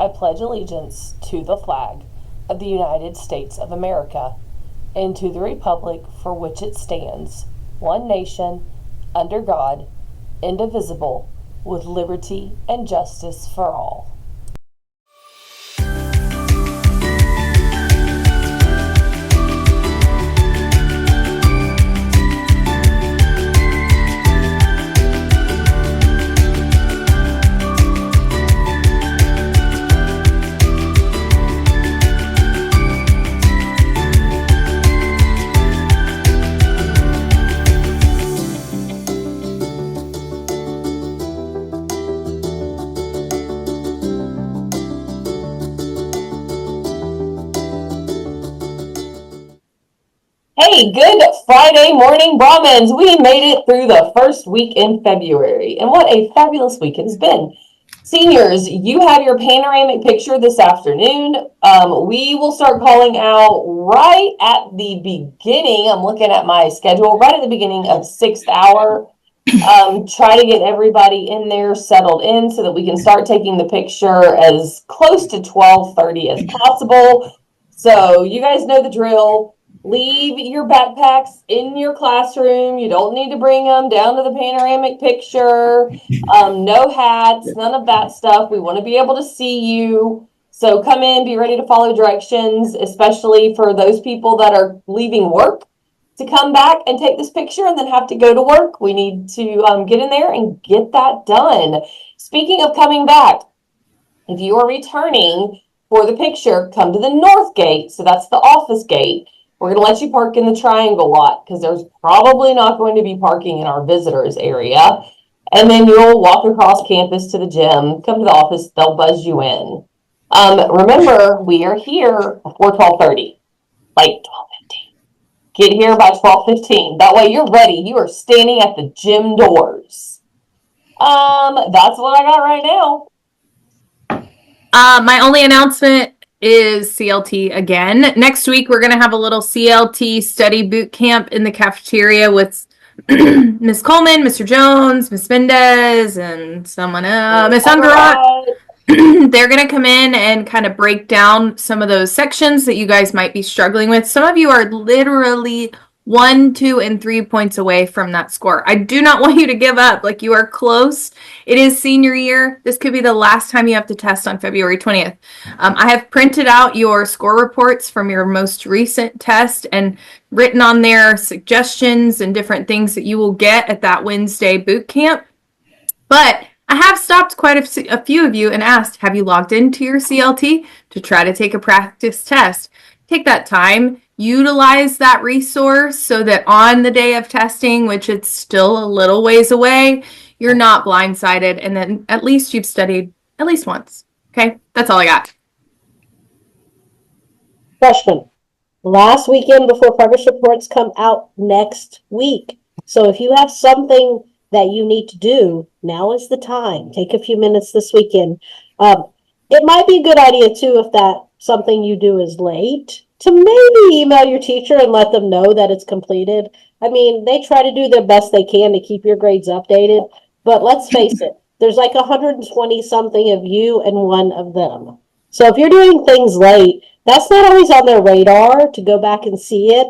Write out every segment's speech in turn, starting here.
I pledge allegiance to the flag of the United States of America and to the republic for which it stands, one nation, under God, indivisible, with liberty and justice for all. Hey, good Friday morning, Brahmins. We made it through the first week in February, and what a fabulous week it has been. Seniors, you have your panoramic picture this afternoon. We will start calling out right at the beginning. I'm looking at my schedule, right at the beginning of 6th hour. Try to get everybody in there settled in so that we can start taking the picture as close to 12:30 as possible. So you guys know the drill. Leave your backpacks in your classroom. You don't need to bring them down to the panoramic picture. No hats, none of that stuff. We want to be able to see you. So come in, be ready to follow directions, especially for those people that are leaving work to come back and take this picture and then have to go to work. We need to get in there and get that done. Speaking of coming back, if you are returning for the picture, come to the north gate. So that's the office gate. We're going to let you park in the triangle lot because there's probably not going to be parking in our visitors area. And then you'll walk across campus to the gym, come to the office, they'll buzz you in. Remember, we are here before 12:30, like 12:15. Get here by 12:15. That way you're ready. You are standing at the gym doors. That's what I got right now. My only announcement is CLT again. Next week, we're going to have a little CLT study boot camp in the cafeteria with Miss Coleman, Mr. Jones, Miss Mendez, and someone else, Miss Ungarat. They're going to come in and kind of break down some of those sections that you guys might be struggling with. Some of you are literally 1, 2, and 3 points away from that score. I do not want you to give up. Like, you are close. It is senior year. This could be the last time you have to test on February 20th. I have printed out your score reports from your most recent test and written on there suggestions and different things that you will get at that Wednesday boot camp. But I have stopped quite a few of you and asked, have you logged into your CLT to try to take a practice test? Take that time. Utilize that resource so that on the day of testing, which it's still a little ways away, you're not blindsided, and then at least you've studied at least once. Okay, that's all I got. Question. Last weekend before progress reports come out next week. So if you have something that you need to do, now is the time. Take a few minutes this weekend. It might be a good idea too if that something you do is late to maybe email your teacher and let them know that it's completed. I mean, they try to do their best they can to keep your grades updated, but let's face it, there's like 120 something of you and one of them. So if you're doing things late, that's not always on their radar to go back and see it.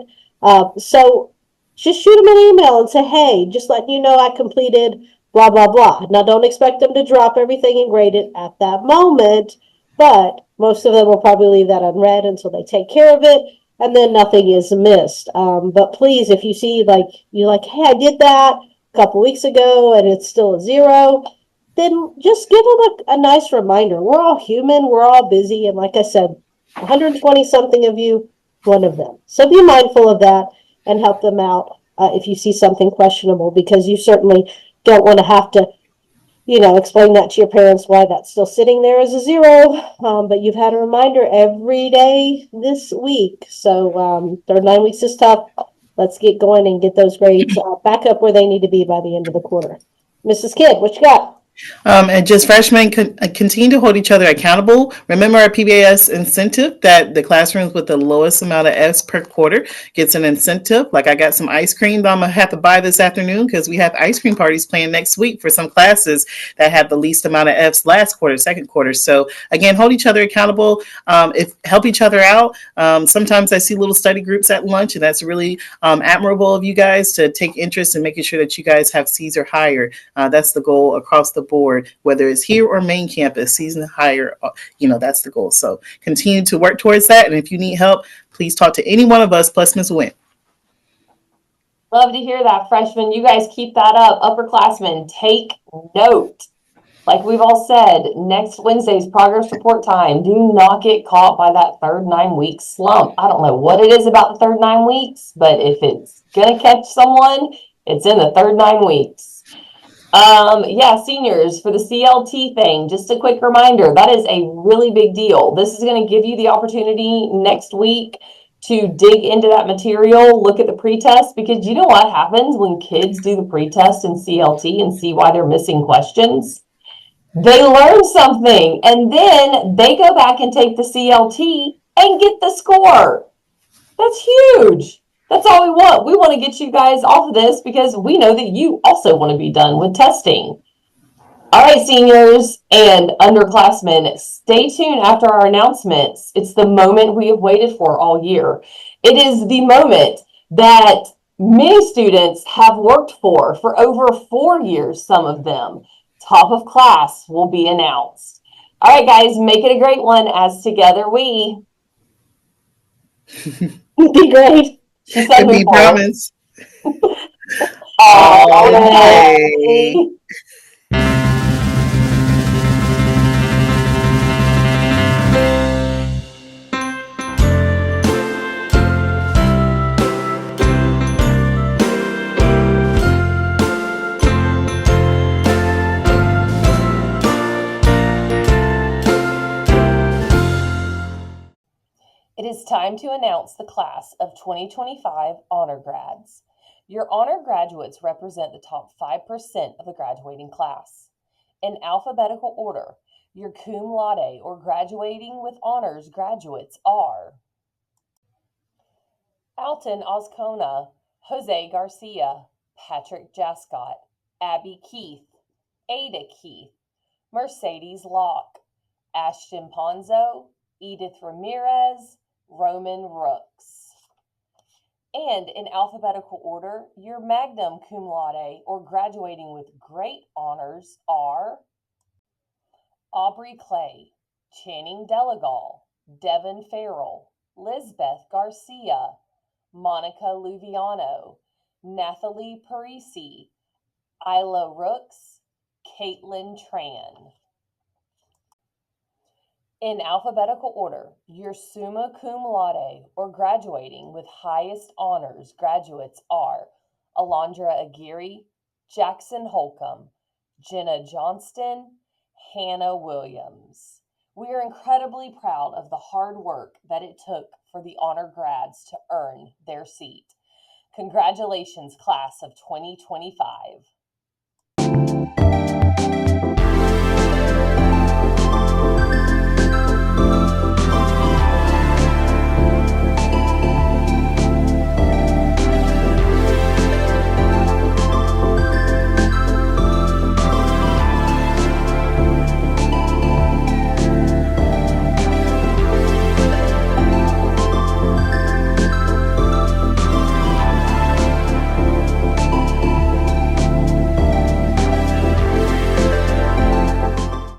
So just shoot them an email and say, hey, just letting you know I completed blah, blah, blah. Now, don't expect them to drop everything and grade it at that moment, but most of them will probably leave that unread until they take care of it, and then nothing is missed. But please, if you see, like, you're like, hey, I did that a couple weeks ago and it's still a 0, then just give them a nice reminder. We're all human, we're all busy, and like I said, 120 something of you, one of them. So be mindful of that and help them out if you see something questionable, because you certainly don't want to have to, explain that to your parents why that's still sitting there as a 0. But you've had a reminder every day this week. So third 9 weeks is tough. Let's get going and get those grades back up where they need to be by the end of the quarter. Mrs. Kidd, what you got? And just freshmen continue to hold each other accountable. Remember our PBS incentive that the classrooms with the lowest amount of Fs per quarter gets an incentive. Like I got some ice cream that I'm gonna have to buy this afternoon because we have ice cream parties planned next week for some classes that have the least amount of Fs last quarter, second quarter. So again, hold each other accountable. If help each other out. Sometimes I see little study groups at lunch, and that's really admirable of you guys to take interest in making sure that you guys have C's or higher. That's the goal across the board, whether it's here or main campus, C's and higher. That's the goal. So continue to work towards that. And if you need help, please talk to any one of us plus Ms. Wynn. Love to hear that, freshmen. You guys keep that up. Upperclassmen, take note. Like we've all said, next Wednesday's progress report time. Do not get caught by that third 9 week slump. I don't know what it is about the third 9 weeks, but if it's going to catch someone, it's in the third 9 weeks. Seniors, for the CLT thing, just a quick reminder, that is a really big deal. This is going to give you the opportunity next week to dig into that material, look at the pretest, because you know what happens when kids do the pretest in CLT and see why they're missing questions? They learn something, and then they go back and take the CLT and get the score. That's huge. That's all we want. We want to get you guys off of this because we know that you also want to be done with testing. All right, seniors and underclassmen, stay tuned after our announcements. It's the moment we have waited for all year. It is the moment that many students have worked for over 4 years, some of them. Top of class will be announced. All right, guys, make it a great one as together we Be great. She said We promise. All day. It is time to announce the class of 2025 honor grads. Your honor graduates represent the top 5% of the graduating class. In alphabetical order, your cum laude or graduating with honors graduates are Alton Oscona, Jose Garcia, Patrick Jascott, Abby Keith, Ada Keith, Mercedes Locke, Ashton Ponzo, Edith Ramirez, Roman Rooks. And in alphabetical order, your magna cum laude or graduating with great honors are Aubrey Clay, Channing Delagal, Devin Farrell, Lisbeth Garcia, Monica Luviano, Nathalie Parisi, Isla Rooks, Caitlin Tran. In alphabetical order, your summa cum laude or graduating with highest honors graduates are Alondra Aguirre, Jackson Holcomb, Jenna Johnston, Hannah Williams. We are incredibly proud of the hard work that it took for the honor grads to earn their seat. Congratulations, class of 2025.